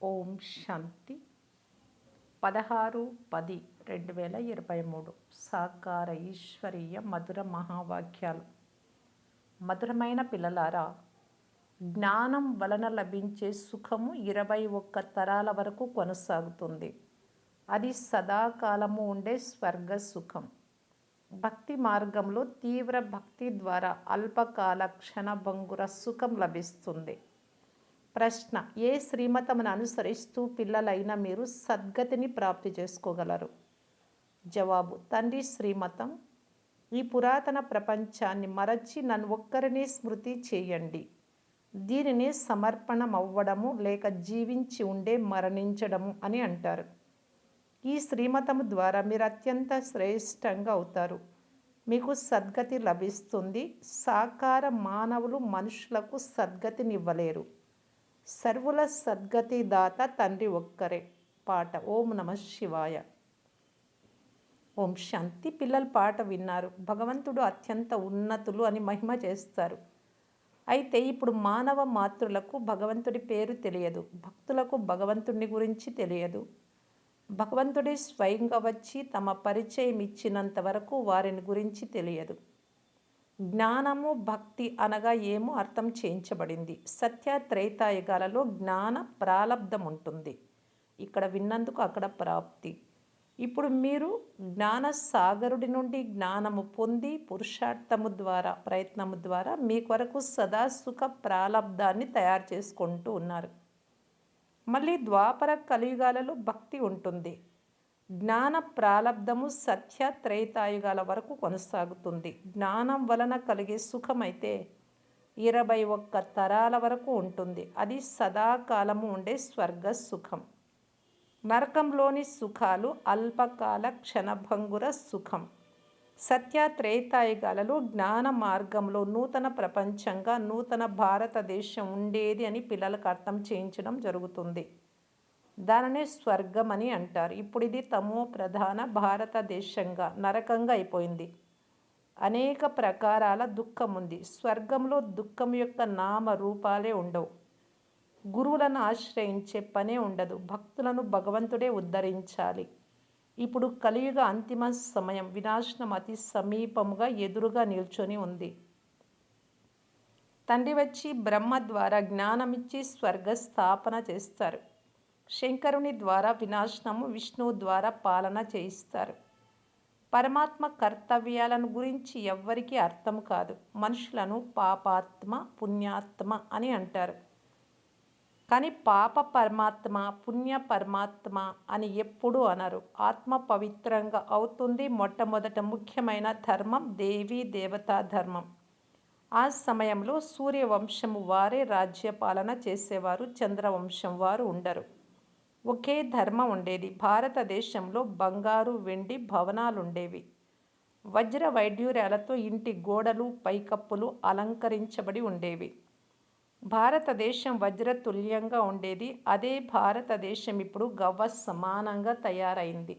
ఓం శాంతి 16/10/2023 సాకార ఈశ్వరీయ మధుర మహావాక్యాలు. మధురమైన పిల్లలారా, జ్ఞానం వలన లభించే సుఖము 21 తరాల వరకు కొనసాగుతుంది. అది సదాకాలము ఉండే స్వర్గ సుఖం. భక్తి మార్గంలో తీవ్ర భక్తి ద్వారా అల్పకాల క్షణభంగుర సుఖం లభిస్తుంది. ప్రశ్న: ఏ శ్రీమతమును అనుసరిస్తూ పిల్లలైన మీరు సద్గతిని ప్రాప్తి చేసుకోగలరు? జవాబు: తండ్రి శ్రీమతం. ఈ పురాతన ప్రపంచాన్ని మరచి నన్ను ఒక్కరిని స్మృతి చేయండి. దీనిని సమర్పణమవ్వడము లేక జీవించి ఉండే మరణించడము అని అంటారు. ఈ శ్రీమతము ద్వారా మీరు అత్యంత శ్రేష్టంగా అవుతారు. మీకు సద్గతి లభిస్తుంది. సాకార మానవులు మనుషులకు సద్గతినివ్వలేరు. సర్వుల సద్గతి దాత తండ్రి ఒక్కరే. పాట: ఓం నమ శివాయ. ఓం శాంతి. పిల్లలు పాట విన్నారు. భగవంతుడు అత్యంత ఉన్నతులు అని మహిమ చేస్తారు. అయితే ఇప్పుడు మానవ మాతృలకు భగవంతుడి పేరు తెలియదు. భక్తులకు భగవంతుడి గురించి తెలియదు. భగవంతుడి స్వయంగా వచ్చి తమ పరిచయం ఇచ్చినంత వరకు వారిని గురించి తెలియదు. జ్ఞానము భక్తి అనగా ఏమో అర్థం చేయించబడింది. సత్య త్రేతాయుగాలలో జ్ఞాన ప్రాలబ్ధం ఉంటుంది. ఇక్కడ విన్నందుకు అక్కడ ప్రాప్తి. ఇప్పుడు మీరు జ్ఞాన సాగరుడి నుండి జ్ఞానము పొంది పురుషార్థము ద్వారా ప్రయత్నము ద్వారా మీ కొరకు సదా సుఖ ప్రాలబ్ధాన్ని తయారు చేసుకుంటూ ఉన్నారు. మళ్ళీ ద్వాపర కలియుగాలలో భక్తి ఉంటుంది. జ్ఞాన ప్రాలబ్ధము సత్య త్రేతాయుగాల వరకు కొనసాగుతుంది. జ్ఞానం వలన కలిగే సుఖమైతే 21 తరాల వరకు ఉంటుంది. అది సదాకాలము ఉండే స్వర్గ సుఖం. నరకంలోని సుఖాలు అల్పకాల క్షణభంగుర సుఖం. సత్య త్రేతాయుగాలలో జ్ఞాన మార్గంలో నూతన ప్రపంచంగా నూతన భారతదేశం ఉండేది అని పిల్లలకు అర్థం చేయించడం జరుగుతుంది. దానినే స్వర్గం అని అంటారు. ఇప్పుడు ఇది తమో ప్రధాన భారతదేశంగా నరకంగా అయిపోయింది. అనేక ప్రకారాల దుఃఖం ఉంది. స్వర్గంలో దుఃఖం యొక్క నామ రూపాలే ఉండవు. గురువులను ఆశ్రయించే పనే ఉండదు. భక్తులను భగవంతుడే ఉద్ధరించాలి. ఇప్పుడు కలియుగ అంతిమ సమయం. వినాశనం అతి సమీపముగా ఎదురుగా నిల్చొని ఉంది. తండ్రి వచ్చి బ్రహ్మ ద్వారా జ్ఞానమిచ్చి స్వర్గ స్థాపన చేస్తారు. శంకరుని ద్వారా వినాశనము, విష్ణువు ద్వారా పాలన చేయిస్తారు. పరమాత్మ కర్తవ్యాలను గురించి ఎవ్వరికీ అర్థం కాదు. మనుషులను పాపాత్మ, పుణ్యాత్మ అని అంటారు. కానీ పాప పరమాత్మ, పుణ్య పరమాత్మ అని ఎప్పుడూ అనరు. ఆత్మ పవిత్రంగా అవుతుంది. మొట్టమొదట ముఖ్యమైన ధర్మం దేవీ దేవతా ధర్మం. ఆ సమయంలో సూర్యవంశము వారే రాజ్యపాలన చేసేవారు. చంద్రవంశం వారు ఉండరు. ఒకే ధర్మం ఉండేది. భారతదేశంలో బంగారు, వెండి భవనాలుండేవి. వజ్ర వైడ్యూర్యాలతో ఇంటి గోడలు, పైకప్పులు అలంకరించబడి ఉండేవి. భారతదేశం వజ్రతుల్యంగా ఉండేది. అదే భారతదేశం ఇప్పుడు గవ్వ సమానంగా తయారైంది.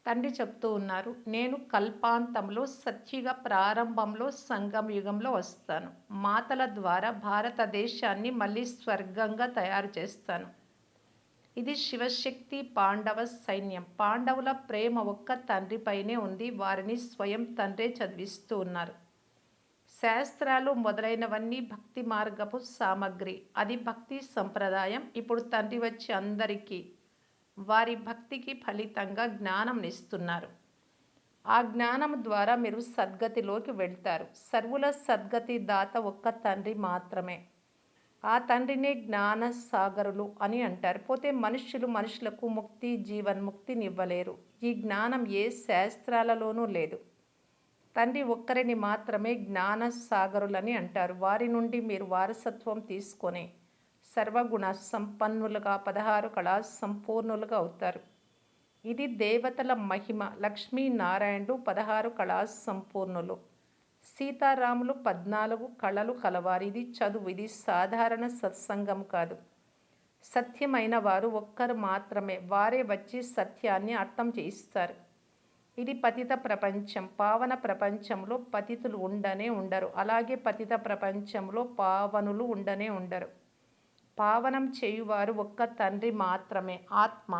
తండ్రి చెప్తూ ఉన్నారు, నేను కల్పాంతంలో సత్యుగ ప్రారంభంలో సంగమ యుగంలో వస్తాను. మాతల ద్వారా భారతదేశాన్ని మళ్ళీ స్వర్గంగా తయారు చేస్తాను. ఇది శివశక్తి పాండవ సైన్యం. పాండవుల ప్రేమ ఒక్క తండ్రిపైనే ఉంది. వారిని స్వయం తండ్రే చదివిస్తూ ఉన్నారు. శాస్త్రాలు మొదలైనవన్నీ భక్తి మార్గపు సామగ్రి. అది భక్తి సంప్రదాయం. ఇప్పుడు తండ్రి వచ్చి అందరికీ వారి భక్తికి ఫలితంగా జ్ఞానం ఇస్తున్నారు. ఆ జ్ఞానం ద్వారా మీరు సద్గతిలోకి వెళ్తారు. సర్వుల సద్గతి దాత ఒక్క తండ్రి మాత్రమే. ఆ తండ్రినే జ్ఞాన సాగరులు అని అంటారు. పోతే మనుషులకు ముక్తి, జీవన్ముక్తినివ్వలేరు. ఈ జ్ఞానం ఏ శాస్త్రాలలోనూ లేదు. తండ్రి ఒక్కరిని మాత్రమే జ్ఞాన సాగరులని అంటారు. వారి నుండి మీరు వారసత్వం తీసుకొని సర్వగుణ సంపన్నులుగా 16 కళా సంపూర్ణులుగా అవుతారు. ఇది దేవతల మహిమ. లక్ష్మీనారాయణుడు 16 కళా సంపూర్ణులు. సీతారాములు 14 కళలు కలవారు. ఇది చదువు. ఇది సాధారణ సత్సంగం కాదు. సత్యమైన వారు ఒక్కరు మాత్రమే. వారే వచ్చి సత్యాన్ని అర్థం చేయిస్తారు. ఇది పతిత ప్రపంచం. పావన ప్రపంచంలో పతితులు ఉండనే ఉండరు. అలాగే పతిత ప్రపంచంలో పావనులు ఉండనే ఉండరు. పావనం చేయువారు ఒక్క తండ్రి మాత్రమే. ఆత్మ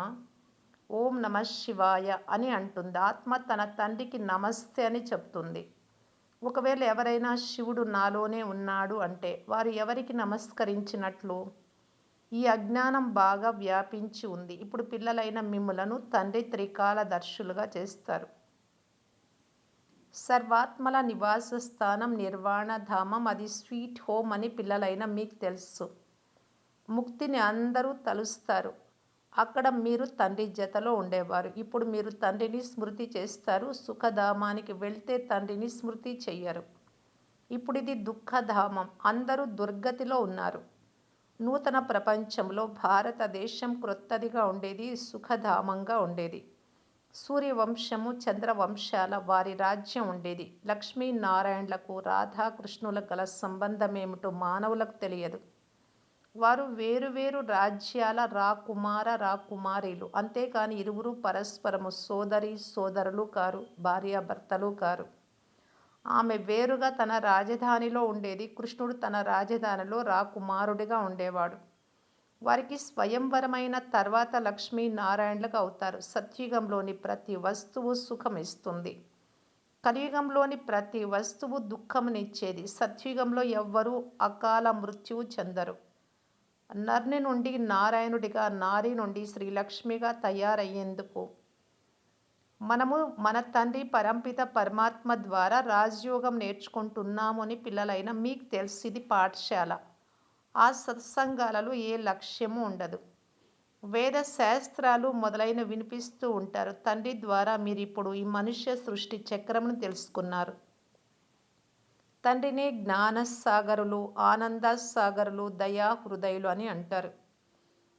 ఓం నమ శివాయ అని అంటుంది. ఆత్మ తన తండ్రికి నమస్తే అని చెప్తుంది. ఒకవేళ ఎవరైనా శివుడు నాలోనే ఉన్నాడు అంటే వారు ఎవరికి నమస్కరించినట్లు? ఈ అజ్ఞానం బాగా వ్యాపించి ఉంది. ఇప్పుడు పిల్లలైన మిమ్ములను తండ్రి త్రికాలదర్శులుగా చేస్తారు. సర్వాత్మల నివాస స్థానం నిర్వాణధామం, అది స్వీట్ హోమ్ అని పిల్లలైన మీకు తెలుసు. ముక్తిని అందరూ తలుస్తారు. అక్కడ మీరు తండ్రి జతలో ఉండేవారు. ఇప్పుడు మీరు తండ్రిని స్మృతి చేస్తారు. సుఖధామానికి వెళ్తే తండ్రిని స్మృతి చెయ్యరు. ఇప్పుడు ఇది దుఃఖధామం. అందరూ దుర్గతిలో ఉన్నారు. నూతన ప్రపంచంలో భారతదేశం క్రొత్తదిగా ఉండేది, సుఖధామంగా ఉండేది. సూర్యవంశము చంద్రవంశాల వారి రాజ్యం ఉండేది. లక్ష్మీనారాయణలకు రాధాకృష్ణులకు గల సంబంధమేమిటో మానవులకు తెలియదు. వారు వేరు రాజ్యాల రాకుమార రాకుమారీలు, అంతేకాని ఇరువురు పరస్పరము సోదరి సోదరులు కారు, భార్యాభర్తలు కారు. ఆమె వేరుగా తన రాజధానిలో ఉండేది. కృష్ణుడు తన రాజధానిలో రాకుమారుడిగా ఉండేవాడు. వారికి స్వయంవరమైన తర్వాత లక్ష్మీనారాయణులకు అవుతారు. సత్యుగంలోని ప్రతి వస్తువు సుఖమిస్తుంది. కలియుగంలోని ప్రతి వస్తువు దుఃఖమునిచ్చేది. సత్యుగంలో ఎవ్వరూ అకాల మృత్యువు చెందరు. నర్ని నుండి నారాయణుడిగా, నారి నుండి శ్రీలక్ష్మిగా తయారయ్యేందుకు మనము మన తండ్రి పరంపిత పరమాత్మ ద్వారా రాజయోగం నేర్చుకుంటున్నాము అని పిల్లలైన మీకు తెలుసు. ఇది పాఠశాల. ఆ సత్సంగాలలో ఏ లక్ష్యము ఉండదు. వేద శాస్త్రాలు మొదలైన వినిపిస్తూ ఉంటారు. తండ్రి ద్వారా మీరు ఇప్పుడు ఈ మనుష్య సృష్టి చక్రమును తెలుసుకున్నారు. తండ్రిని జ్ఞానసాగరులు, ఆనందసాగరులు, దయా హృదయులు అని అంటారు.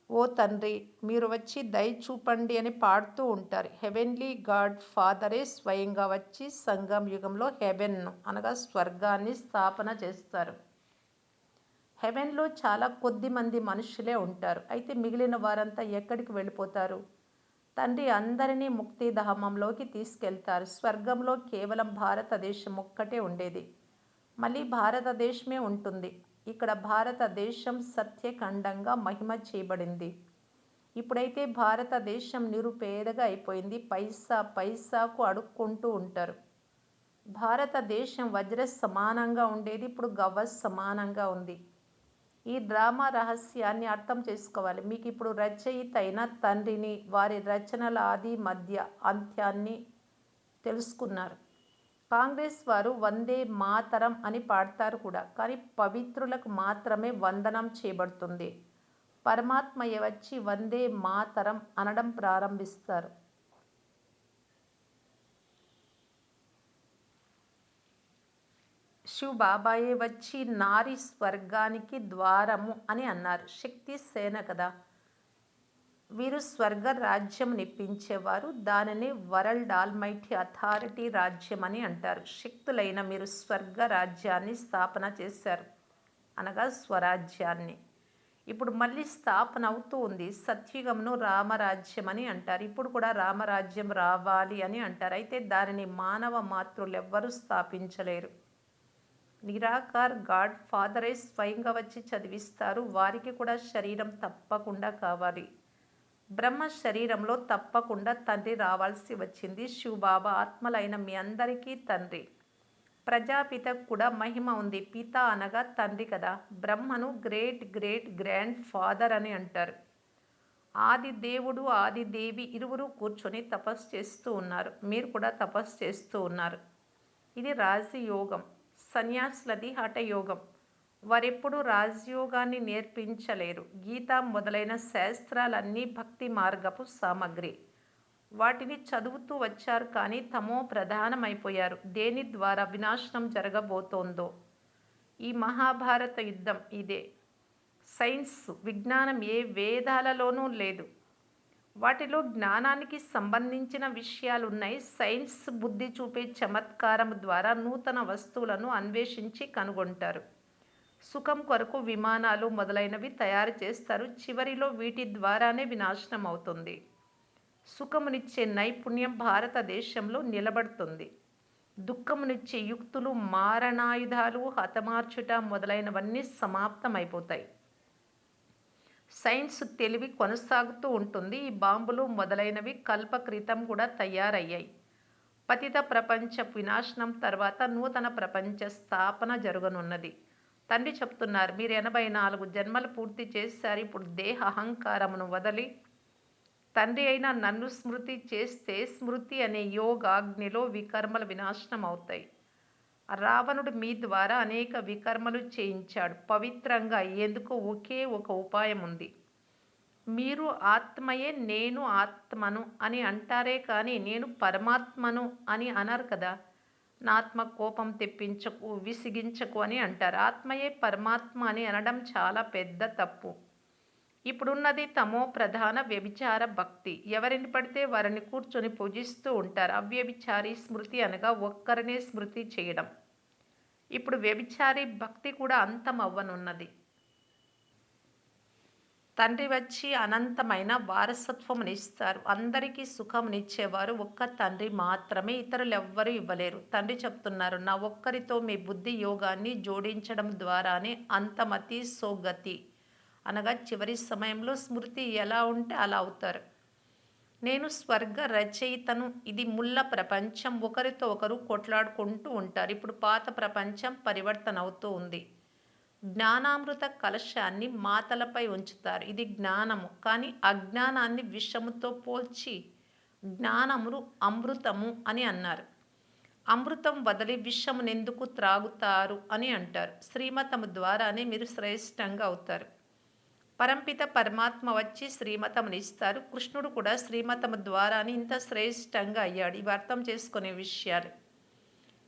ఓ తండ్రి, మీరు వచ్చి దయ చూపండి అని పాడుతూ ఉంటారు. హెవెన్లీ గాడ్ ఫాదరే స్వయంగా వచ్చి సంగం యుగంలో హెవెన్ను అనగా స్వర్గాన్ని స్థాపన చేస్తారు. హెవెన్లో చాలా కొద్ది మంది మనుషులే ఉంటారు. అయితే మిగిలిన వారంతా ఎక్కడికి వెళ్ళిపోతారు? తండ్రి అందరినీ ముక్తిధామంలోకి తీసుకెళ్తారు. స్వర్గంలో కేవలం భారతదేశం ఒక్కటే ఉండేది. మళ్ళీ భారతదేశమే ఉంటుంది. ఇక్కడ భారతదేశం సత్యఖండంగా మహిమ చేయబడింది. ఇప్పుడైతే భారతదేశం నిరుపేదగా అయిపోయింది. పైసా పైసాకు అడుక్కుంటూ ఉంటారు. భారతదేశం వజ్ర సమానంగా ఉండేది, ఇప్పుడు గవ్వ సమానంగా ఉంది. ఈ డ్రామా రహస్యాన్ని అర్థం చేసుకోవాలి. మీకు ఇప్పుడు రచయిత అయిన తండ్రిని, వారి రచనల ఆది మధ్య అంత్యాన్ని తెలుసుకున్నారు. కాంగ్రెస్ వారు వందే మాతరం అని పాడతారు కూడా, కానీ పవిత్రులకు మాత్రమే వందనం చేయబడుతుంది. పరమాత్మయే వచ్చి వందే మాతరం అనడం ప్రారంభిస్తారు. శివ్ బాబాయే వచ్చి నారీ స్వర్గానికి ద్వారము అని అన్నారు. శక్తి సేన కదా వీరు. స్వర్గ రాజ్యం నిప్పించేవారు. దానిని వరల్డ్ ఆల్మైటీ అథారిటీ రాజ్యం అని అంటారు. శక్తులైన మీరు స్వర్గ రాజ్యాన్ని స్థాపన చేశారు, అనగా స్వరాజ్యాన్ని. ఇప్పుడు మళ్ళీ స్థాపన అవుతూ ఉంది. సత్యుగంను రామరాజ్యం అని అంటారు. ఇప్పుడు కూడా రామరాజ్యం రావాలి అని అంటారు. అయితే దానిని మానవ మాతృలెవ్వరూ స్థాపించలేరు. నిరాకార్ గాడ్ ఫాదరే స్వయంగా వచ్చి చదివిస్తారు. వారికి కూడా శరీరం తప్పకుండా కావాలి. బ్రహ్మ శరీరంలో తప్పకుండా తండ్రి రావాల్సి వచ్చింది. శివబాబా ఆత్మలైన మీ అందరికీ తండ్రి. ప్రజాపితకు కూడా మహిమ ఉంది. పిత అనగా తండ్రి కదా. బ్రహ్మను గ్రేట్ గ్రేట్ గ్రాండ్ ఫాదర్ అని అంటారు. ఆది దేవుడు ఆది దేవి ఇరువురు కూర్చొని తపస్సు చేస్తూ ఉన్నారు. మీరు కూడా తపస్సు చేస్తూ ఉన్నారు. ఇది రాజయోగం. సన్యాసులది హఠయోగం. వారెప్పుడూ రాజయోగాన్ని నేర్పించలేరు. గీత మొదలైన శాస్త్రాలన్నీ భక్తి మార్గపు సామగ్రి. వాటిని చదువుతూ వచ్చారు, కానీ తమో ప్రధానమైపోయారు. దేని ద్వారా వినాశనం జరగబోతోందో. ఈ మహాభారత యుద్ధం ఇదే. సైన్స్ విజ్ఞానం ఏ వేదాలలోనూ లేదు. వాటిలో జ్ఞానానికి సంబంధించిన విషయాలున్నాయి. సైన్స్ బుద్ధి చూపే చమత్కారం ద్వారా నూతన వస్తువులను అన్వేషించి కనుగొంటారు. సుఖం కొరకు విమానాలు మొదలైనవి తయారు చేస్తారు. చివరిలో వీటి ద్వారానే వినాశనం అవుతుంది. సుఖమునిచ్చే నైపుణ్యం భారతదేశంలో నిలబడుతుంది. దుఃఖమునిచ్చే యుక్తులు, మారణాయుధాలు, హతమార్చుట మొదలైనవన్నీ సమాప్తమైపోతాయి. సైన్స్ తెలివి కొనసాగుతూ ఉంటుంది. ఈ బాంబులు మొదలైనవి కల్పకృతం కూడా తయారయ్యాయి. పతిత ప్రపంచ వినాశనం తర్వాత నూతన ప్రపంచ స్థాపన జరగనున్నది. తండ్రి చెప్తున్నారు, మీరు 84 జన్మలు పూర్తి చేశారు. ఇప్పుడు దేహ అహంకారమును వదిలి తండ్రి అయిన నన్ను స్మృతి చేస్తే స్మృతి అనే యోగాగ్నిలో వికర్మలు వినాశనం అవుతాయి. రావణుడు మీ ద్వారా అనేక వికర్మలు చేయించాడు. పవిత్రంగా అయ్యేందుకు ఒకే ఒక ఉపాయం ఉంది. మీరు ఆత్మయే, నేను ఆత్మను అని అంటారే కానీ నేను పరమాత్మను అని అనరు కదా. నా ఆత్మ కోపం తెప్పించకు, విసిగించకు అని అంటారు. ఆత్మయే పరమాత్మ అని అనడం చాలా పెద్ద తప్పు. ఇప్పుడున్నది తమో ప్రధాన వ్యభిచార భక్తి. ఎవరిని పడితే వారిని కూర్చొని పూజిస్తూ ఉంటారు. అవ్యభిచారి స్మృతి అనగా ఒక్కరినే స్మృతి చేయడం. ఇప్పుడు వ్యభిచారి భక్తి కూడా అంతమవ్వనున్నది. తండ్రి వచ్చి అనంతమైన వారసత్వమునిస్తారు. అందరికీ సుఖమునిచ్చేవారు ఒక్క తండ్రి మాత్రమే, ఇతరులెవ్వరూ ఇవ్వలేరు. తండ్రి చెప్తున్నారు, నా ఒక్కరితో మీ బుద్ధి యోగాన్ని జోడించడం ద్వారానే అంతమతి సోగతి అనగా చివరి సమయంలో స్మృతి ఎలా ఉంటే అలా అవుతారు. నేను స్వర్గ రచయితను. ఇది ముళ్ళ ప్రపంచం. ఒకరితో ఒకరు కొట్లాడుకుంటూ ఉంటారు. ఇప్పుడు పాత ప్రపంచం పరివర్తన అవుతూ ఉంది. జ్ఞానామృత కలశాన్ని మాతలపై ఉంచుతారు. ఇది జ్ఞానము. కానీ అజ్ఞానాన్ని విషముతో పోల్చి జ్ఞానమును అమృతము అని అన్నారు. అమృతం వదిలి విషమునెందుకు త్రాగుతారు అని అంటారు. శ్రీమతము ద్వారానే మీరు శ్రేష్టంగా అవుతారు. పరంపిత పరమాత్మ వచ్చి శ్రీమతమునిస్తారు. కృష్ణుడు కూడా శ్రీమతము ద్వారానే ఇంత శ్రేష్టంగా అయ్యాడు. ఇవి అర్థం చేసుకునే విషయాలు.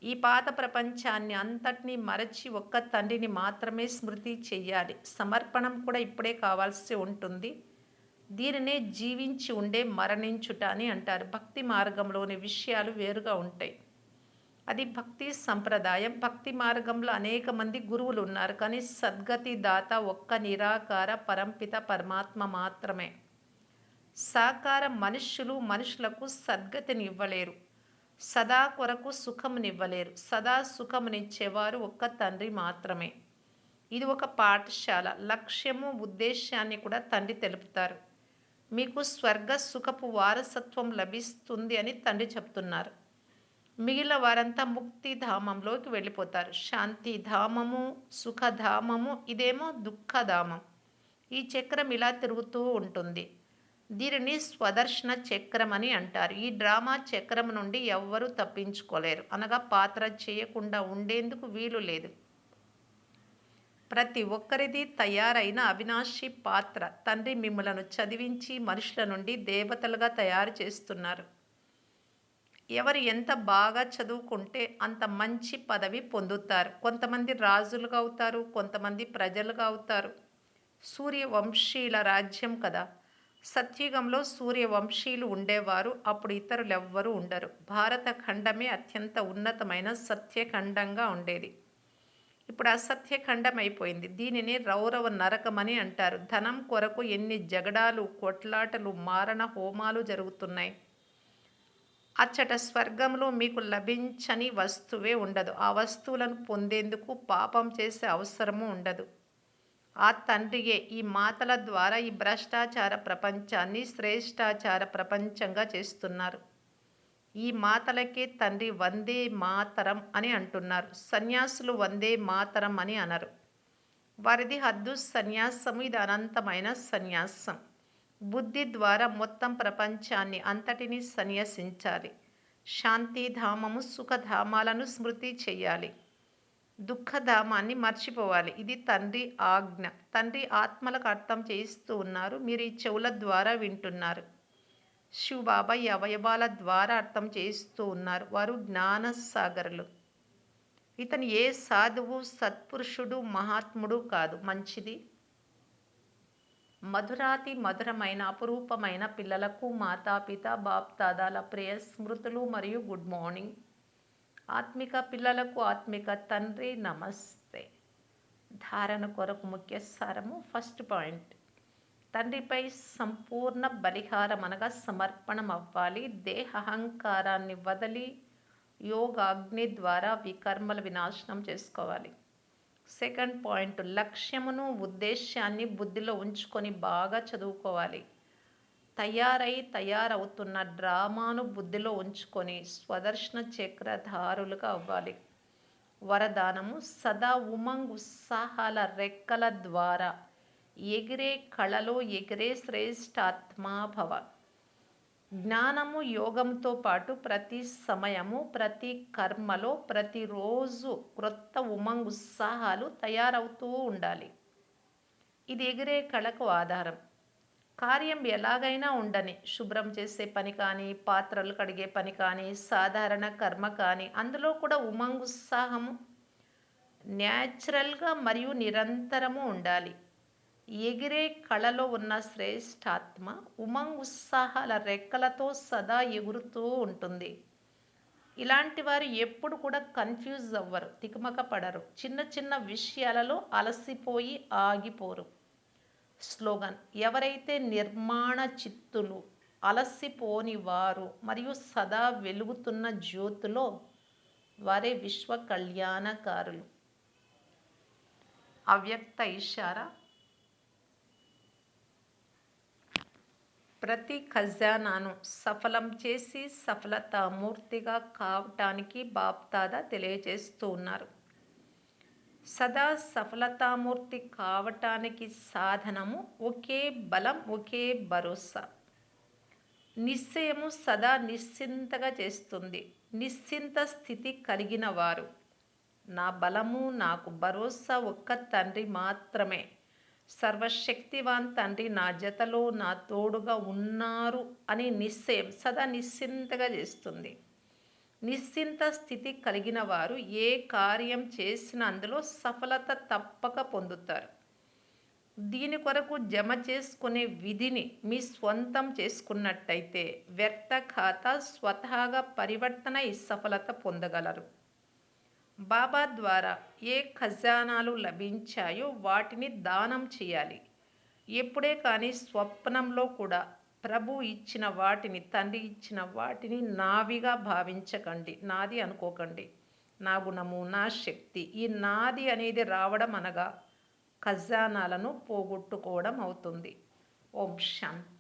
ఈ పాత ప్రపంచాన్ని అంతటినీ మరచి ఒక్క తండ్రిని మాత్రమే స్మృతి చెయ్యాలి. సమర్పణం కూడా ఇప్పుడే కావాల్సి ఉంటుంది. దీనినే జీవించి ఉండే మరణించుట అని అంటారు. భక్తి మార్గంలోని విషయాలు వేరుగా ఉంటాయి. అది భక్తి సంప్రదాయం. భక్తి మార్గంలో అనేక మంది గురువులు ఉన్నారు. కానీ సద్గతి దాత ఒక్క నిరాకార పరంపిత పరమాత్మ మాత్రమే. సాకార మనుషులకు సద్గతిని ఇవ్వలేరు. సదా కొరకు సుఖమునివ్వలేరు. సదా సుఖమునిచ్చేవారు ఒక్క తండ్రి మాత్రమే. ఇది ఒక పాఠశాల. లక్ష్యము ఉద్దేశాన్ని కూడా తండ్రి తెలుపుతారు. మీకు స్వర్గ సుఖపు వారసత్వం లభిస్తుంది అని తండ్రి చెప్తున్నారు. మిగిలిన వారంతా ముక్తిధామంలోకి వెళ్ళిపోతారు. శాంతిధామము, సుఖధామము, ఇదేమో దుఃఖధామం. ఈ చక్రం ఇలా తిరుగుతూ ఉంటుంది. దీనిని స్వదర్శన చక్రం అని అంటారు. ఈ డ్రామా చక్రం నుండి ఎవ్వరూ తప్పించుకోలేరు. అనగా పాత్ర చేయకుండా ఉండేందుకు వీలు లేదు. ప్రతి ఒక్కరిది తయారైన అవినాశి పాత్ర. తండ్రి మిమ్మలను చదివించి మనుషుల నుండి దేవతలుగా తయారు చేస్తున్నారు. ఎవరు ఎంత బాగా చదువుకుంటే అంత మంచి పదవి పొందుతారు. కొంతమంది రాజులుగా అవుతారు, కొంతమంది ప్రజలుగా అవుతారు. సూర్యవంశీయుల రాజ్యం కదా. సత్యుగంలో సూర్యవంశీయులు ఉండేవారు. అప్పుడు ఇతరులెవ్వరూ ఉండరు. భారత ఖండమే అత్యంత ఉన్నతమైన సత్యఖండంగా ఉండేది. ఇప్పుడు అసత్యఖండం అయిపోయింది. దీనిని రౌరవ నరకం అని అంటారు. ధనం కొరకు ఎన్ని జగడాలు, కొట్లాటలు, మారణ హోమాలు జరుగుతున్నాయి. అచ్చట స్వర్గంలో మీకు లభించని వస్తువే ఉండదు. ఆ వస్తువులను పొందేందుకు పాపం చేసే అవసరము ఉండదు. ఆ తండ్రియే ఈ మాటల ద్వారా ఈ భ్రష్టాచార ప్రపంచాన్ని శ్రేష్టాచార ప్రపంచంగా చేస్తున్నారు. ఈ మాటలకే తండ్రి వందే మాతరం అని అంటున్నారు. సన్యాసులు వందే మాతరం అని అనరు. వారిది హద్దు సన్యాసము. ఇది అనంతమైన సన్యాసం. బుద్ధి ద్వారా మొత్తం ప్రపంచాన్ని అంతటినీ సన్యసించాలి. శాంతిధామము, సుఖధామాలను స్మృతి చెయ్యాలి. దుఃఖధామాన్ని మర్చిపోవాలి. ఇది తండ్రి ఆజ్ఞ. తండ్రి ఆత్మలకు అర్థం చేయిస్తూ ఉన్నారు. మీరు ఈ చెవుల ద్వారా వింటున్నారు. శివబాబా ఈ అవయవాల ద్వారా అర్థం చేయిస్తూ ఉన్నారు. వారు జ్ఞానసాగరులు. ఇతను ఏ సాధువు, సత్పురుషుడు, మహాత్ముడు కాదు. మంచిది. మధురాతి మధురమైన అపురూపమైన పిల్లలకు మాతాపిత బాప్దాదాల ప్రియ స్మృతులు మరియు గుడ్ మార్నింగ్. ఆత్మిక పిల్లలకు ఆత్మిక తండ్రి నమస్తే. ధారణ కొరకు ముఖ్య సారము. ఫస్ట్ పాయింట్, తండ్రిపై సంపూర్ణ బలిహారం అనగా సమర్పణం అవ్వాలి. దేహహంకారాన్ని వదిలి యోగాగ్ని ద్వారా వికర్మల వినాశనం చేసుకోవాలి. సెకండ్ పాయింట్, లక్ష్యమును ఉద్దేశాన్ని బుద్ధిలో ఉంచుకొని బాగా చదువుకోవాలి. తయారవుతున్న డ్రామాను బుద్ధిలో ఉంచుకొని స్వదర్శన చక్రధారులుగా అవ్వాలి. వరదానము: సదా ఉమంగ్ ఉత్సాహాల రెక్కల ద్వారా ఎగిరే కళలో ఎగిరే శ్రేష్ఠాత్మా భవ. జ్ఞానము యోగంతో పాటు ప్రతి సమయము, ప్రతి కర్మలో, ప్రతిరోజు క్రొత్త ఉమంగ్ ఉత్సాహాలు తయారవుతూ ఉండాలి. ఇది ఎగిరే కళకు ఆధారం. కార్యం ఎలాగైనా ఉండని, శుభ్రం చేసే పని కానీ, పాత్రలు కడిగే పని కానీ, సాధారణ కర్మ కానీ, అందులో కూడా ఉమంగ్ ఉత్సాహము న్యాచురల్గా మరియు నిరంతరము ఉండాలి. ఎగిరే కళలో ఉన్న శ్రేష్ఠాత్మ ఉమంగ్ ఉత్సాహాల రెక్కలతో సదా ఎగురుతూ ఉంటుంది. ఇలాంటి వారు ఎప్పుడు కూడా కన్ఫ్యూజ్ అవ్వరు, తికమక పడరు, చిన్న చిన్న విషయాలలో అలసిపోయి ఆగిపోరు. స్లోగన్: ఎవరైతే నిర్మాణ చిత్తులు, అలసిపోని వారు మరియు సదా వెలుగుతున్న జ్యోతిలో వారే విశ్వ కళ్యాణకారులు. అవ్యక్త ఇషారా: ప్రతి ఖజానాను సఫలం చేసి సఫలతామూర్తిగా కావటానికి బాప్దాదా తెలియజేస్తూ ఉన్నారు. సదా సఫలతామూర్తి కావటానికి సాధనము ఒకే బలం, ఒకే భరోసా. నిశ్చయము సదా నిశ్చింతగా చేస్తుంది. నిశ్చింత స్థితి కలిగిన వారు, నా బలము, నాకు భరోసా ఒక్క తండ్రి మాత్రమే, సర్వశక్తివాన్ తండ్రి నా జతలో నా తోడుగా ఉన్నారు అని నిశ్చయం సదా నిశ్చింతగా చేస్తుంది. నిశ్చింత స్థితి కలిగిన వారు ఏ కార్యం చేసినా అందులో సఫలత తప్పక పొందుతారు. దీని కొరకు జమ చేసుకునే విధిని మీ స్వంతం చేసుకున్నట్టయితే వ్యర్థ ఖాతా స్వతహాగా పరివర్తన ఈ సఫలత పొందగలరు. బాబా ద్వారా ఏ ఖజానాలు లభించాయో వాటిని దానం చేయాలి. ఎప్పుడే కానీ స్వప్నంలో కూడా ప్రభు ఇచ్చిన వాటిని, తండ్రి ఇచ్చిన వాటిని నావిగా భావించకండి, నాది అనుకోకండి. నా గుణము, నా శక్తి, ఈ నాది అనేది రావడం అనగా ఖజానాలను పోగొట్టుకోవడం అవుతుంది. ఓం శాంతి.